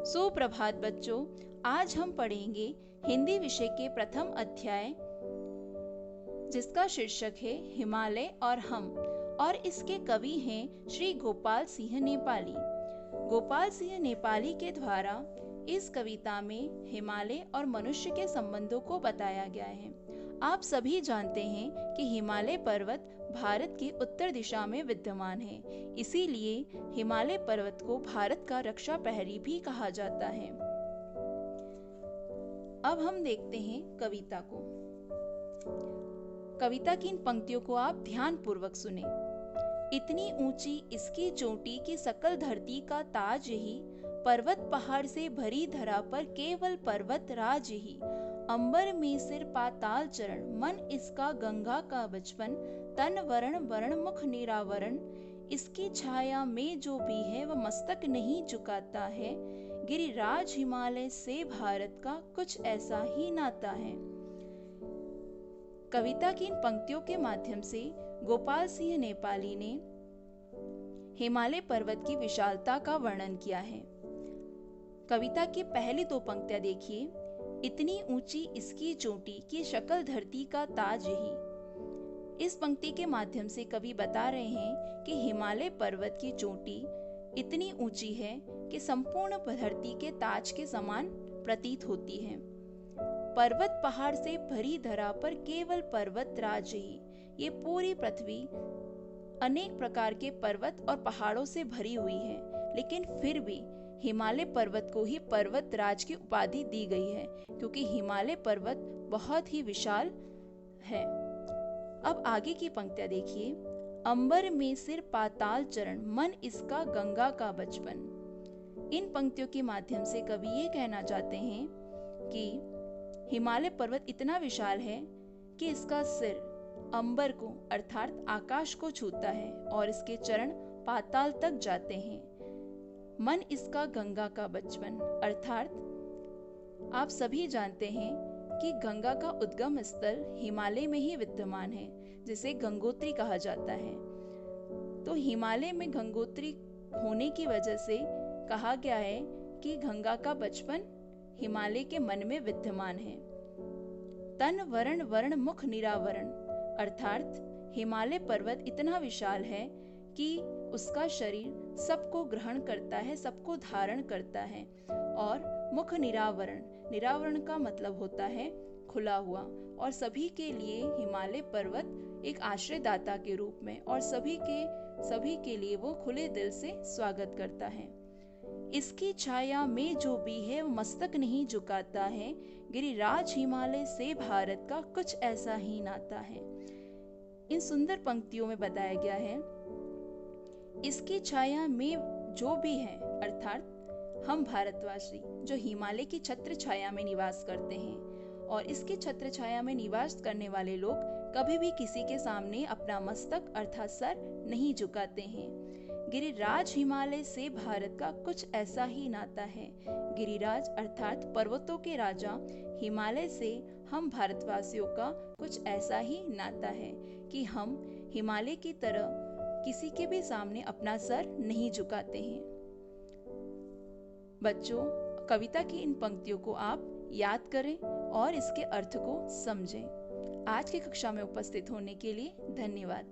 सुप्रभात बच्चों, आज हम पढ़ेंगे हिंदी विषय के प्रथम अध्याय जिसका शीर्षक है हिमालय और हम, और इसके कवि हैं श्री गोपाल सिंह नेपाली। गोपाल सिंह नेपाली के द्वारा इस कविता में हिमालय और मनुष्य के संबंधों को बताया गया है। आप सभी जानते हैं कि हिमालय पर्वत भारत की उत्तर दिशा में विद्यमान है, इसीलिए हिमालय पर्वत को भारत का रक्षा प्रहरी भी कहा जाता है। अब हम देखते हैं कविता को। कविता की इन पंक्तियों को आप ध्यान पूर्वक सुने। इतनी ऊंची इसकी चोटी की सकल धरती का ताज यही, पर्वत पहाड़ से भरी धरा पर केवल पर्वत राज यही। अंबर में सिर पाताल चरण, मन इसका गंगा का बचपन, तन वरण वरण मुख निरावरण, इसकी छाया में जो भी है वह मस्तक नहीं झुकाता है। गिरिराज हिमालय से भारत का कुछ ऐसा ही नाता है। कविता की इन पंक्तियों के माध्यम से गोपाल सिंह नेपाली ने हिमालय पर्वत की विशालता का वर्णन किया है। कविता की पहली दो पंक्तियां देखिए। इतनी ऊंची इसकी चोटी की शकल धरती का ताज यही। इस पंक्ति के माध्यम से कवि बता रहे हैं कि हिमालय पर्वत की चोटी इतनी ऊंची है कि संपूर्ण धरती के ताज के समान प्रतीत होती है। पर्वत पहाड़ से भरी धरा पर केवल पर्वत राज यही। ये पूरी पृथ्वी अनेक प्रकार के पर्वत और पहाड़ों से भरी हुई है, लेकिन फिर भी हिमालय पर्वत को ही पर्वत राज की उपाधि दी गई है, क्योंकि हिमालय पर्वत बहुत ही विशाल है। अब आगे की पंक्तियां देखिए। अंबर में सिर पाताल चरण, मन इसका गंगा का बचपन। इन पंक्तियों के माध्यम से कवि ये कहना चाहते हैं कि हिमालय पर्वत इतना विशाल है कि इसका सिर अंबर को अर्थात आकाश को छूता है और इसके चरण पाताल तक जाते हैं। मन इसका गंगा का बचपन अर्थात आप सभी जानते हैं कि गंगा का उद्गम स्थल हिमालय में ही विद्यमान है, जिसे गंगोत्री कहा जाता है। तो हिमालय में गंगोत्री होने की वजह से कहा गया है कि गंगा का बचपन हिमालय के मन में विद्यमान है। तन वरण वरण मुख निरावरण अर्थात हिमालय पर्वत इतना विशाल है कि उसका शरीर सबको ग्रहण करता है, सबको धारण करता है। और मुख निरावरण, निरावरण का मतलब होता है खुला हुआ, और सभी के लिए हिमालय पर्वत एक आश्रयदाता के रूप में और सभी के लिए वो खुले दिल से स्वागत करता है। इसकी छाया में जो भी है वो मस्तक नहीं झुकाता है। गिरिराज हिमालय से भारत का कुछ ऐसा ही नाता है। इन सुंदर पंक्तियों में बताया गया है इसकी छाया में जो भी है अर्थात हम भारतवासी जो हिमालय की छत्र छाया में निवास करते हैं, और इसकी छत्र छाया में निवास करने वाले लोग कभी भी किसी के सामने अपना मस्तक अर्थात सर नहीं झुकाते हैं। गिरिराज हिमालय से भारत का कुछ ऐसा ही नाता है। गिरिराज अर्थात पर्वतों के राजा हिमालय से हम भारतवासियों का कुछ ऐसा ही नाता है कि हम हिमालय की तरह किसी के भी सामने अपना सर नहीं झुकाते हैं। बच्चों, कविता की इन पंक्तियों को आप याद करें और इसके अर्थ को समझें। आज की कक्षा में उपस्थित होने के लिए धन्यवाद।